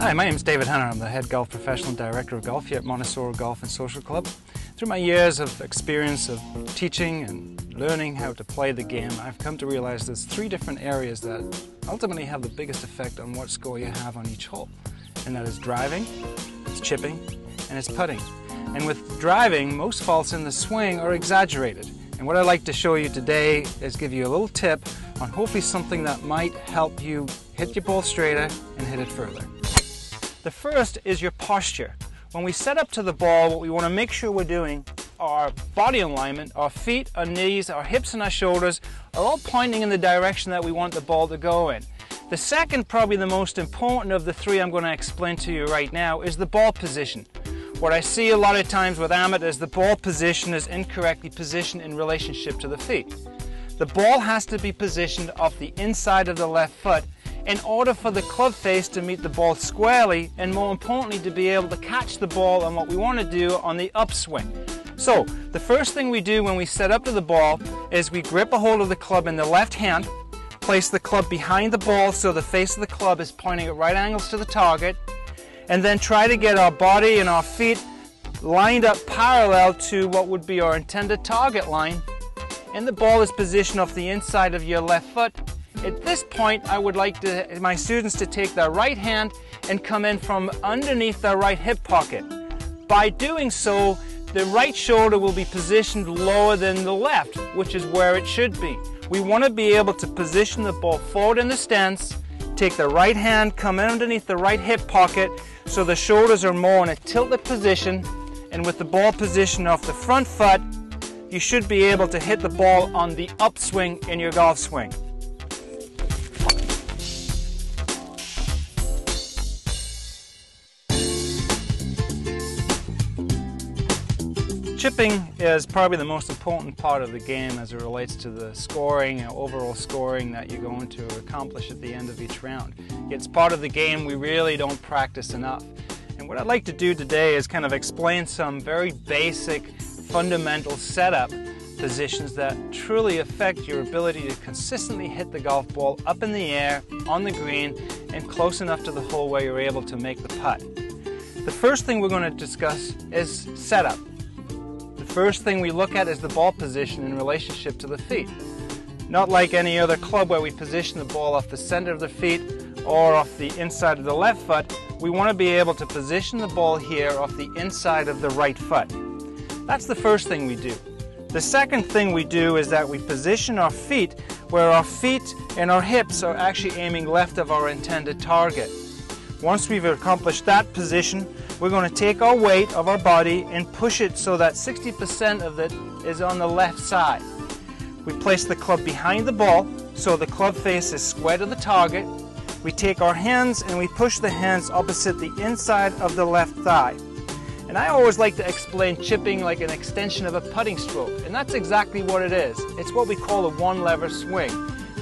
Hi, my name is David Hunter. I'm the head golf professional and director of golf here at Montessori Golf and Social Club. Through my years of experience of teaching and learning how to play the game, I've come to realize there's three different areas that ultimately have the biggest effect on what score you have on each hole. And that is driving, it's chipping, and it's putting. And with driving, most faults in the swing are exaggerated. And what I'd like to show you today is give you a little tip on hopefully something that might help you hit your ball straighter and hit it further. The first is your posture. When we set up to the ball, what we want to make sure we're doing, our body alignment, our feet, our knees, our hips and our shoulders are all pointing in the direction that we want the ball to go in. The second, probably the most important of the three I'm going to explain to you right now, is the ball position. What I see a lot of times with amateurs, the ball position is incorrectly positioned in relationship to the feet. The ball has to be positioned off the inside of the left foot in order for the club face to meet the ball squarely, and more importantly to be able to catch the ball on what we want to do on the upswing. So the first thing we do when we set up to the ball is we grip a hold of the club in the left hand, place the club behind the ball so the face of the club is pointing at right angles to the target, and then try to get our body and our feet lined up parallel to what would be our intended target line, and the ball is positioned off the inside of your left foot. At this point, I would like my students to take their right hand and come in from underneath their right hip pocket. By doing so, the right shoulder will be positioned lower than the left, which is where it should be. We want to be able to position the ball forward in the stance, take the right hand, come in underneath the right hip pocket so the shoulders are more in a tilted position, and with the ball position off the front foot, you should be able to hit the ball on the upswing in your golf swing. Chipping is probably the most important part of the game as it relates to the scoring and overall scoring that you're going to accomplish at the end of each round. It's part of the game we really don't practice enough. And what I'd like to do today is kind of explain some very basic, fundamental setup positions that truly affect your ability to consistently hit the golf ball up in the air, on the green, and close enough to the hole where you're able to make the putt. The first thing we're going to discuss is setup. The first thing we look at is the ball position in relationship to the feet. Not like any other club where we position the ball off the center of the feet or off the inside of the left foot. We want to be able to position the ball here off the inside of the right foot. That's the first thing we do. The second thing we do is that we position our feet where our feet and our hips are actually aiming left of our intended target. Once we've accomplished that position, we're going to take our weight of our body and push it so that 60% of it is on the left side. We place the club behind the ball so the club face is square to the target. We take our hands and we push the hands opposite the inside of the left thigh. And I always like to explain chipping like an extension of a putting stroke, and that's exactly what it is. It's what we call a one-lever swing.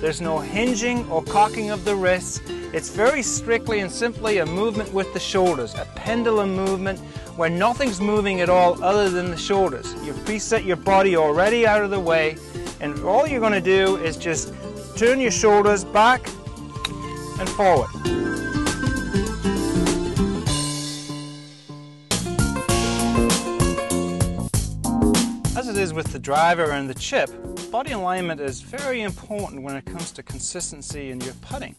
There's no hinging or cocking of the wrists. It's very strictly and simply a movement with the shoulders, a pendulum movement where nothing's moving at all other than the shoulders. You've preset your body already out of the way, and all you're going to do is just turn your shoulders back and forward. As it is with the driver and the chip, body alignment is very important when it comes to consistency in your putting.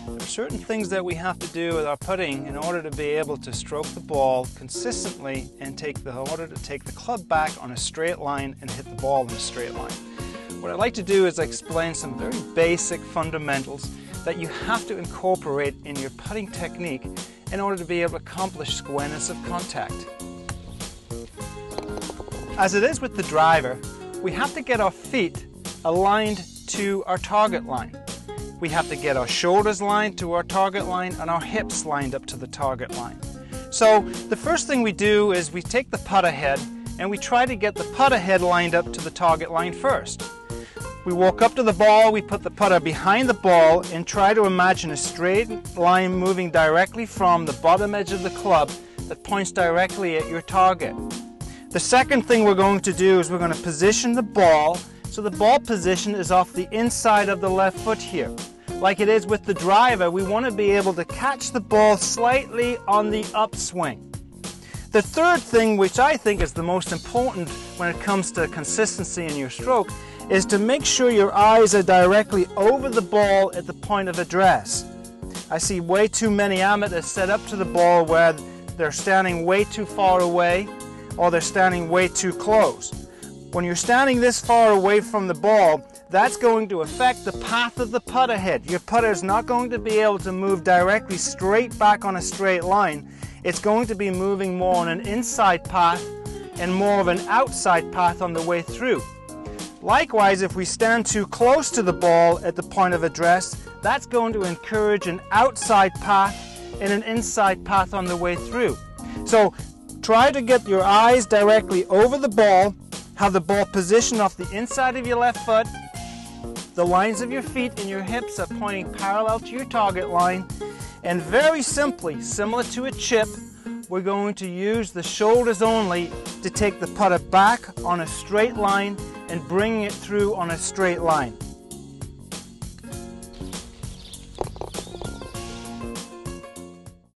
There are certain things that we have to do with our putting in order to be able to stroke the ball consistently and in order to take the club back on a straight line and hit the ball in a straight line. What I'd like to do is explain some very basic fundamentals that you have to incorporate in your putting technique in order to be able to accomplish squareness of contact. As it is with the driver, we have to get our feet aligned to our target line. We have to get our shoulders lined to our target line and our hips lined up to the target line. So the first thing we do is we take the putter head and we try to get the putter head lined up to the target line first. We walk up to the ball, we put the putter behind the ball and try to imagine a straight line moving directly from the bottom edge of the club that points directly at your target. The second thing we're going to do is we're going to position the ball so the ball position is off the inside of the left foot here. like it is with the driver, we want to be able to catch the ball slightly on the upswing. The third thing, which I think is the most important when it comes to consistency in your stroke, is to make sure your eyes are directly over the ball at the point of address. I see way too many amateurs set up to the ball where they're standing way too far away or they're standing way too close. When you're standing this far away from the ball, that's going to affect the path of the putter head. Your putter is not going to be able to move directly straight back on a straight line. It's going to be moving more on an inside path and more of an outside path on the way through. Likewise, if we stand too close to the ball at the point of address, that's going to encourage an outside path and an inside path on the way through. So try to get your eyes directly over the ball, have the ball positioned off the inside of your left foot, the lines of your feet and your hips are pointing parallel to your target line, and very simply, similar to a chip, we're going to use the shoulders only to take the putter back on a straight line and bring it through on a straight line.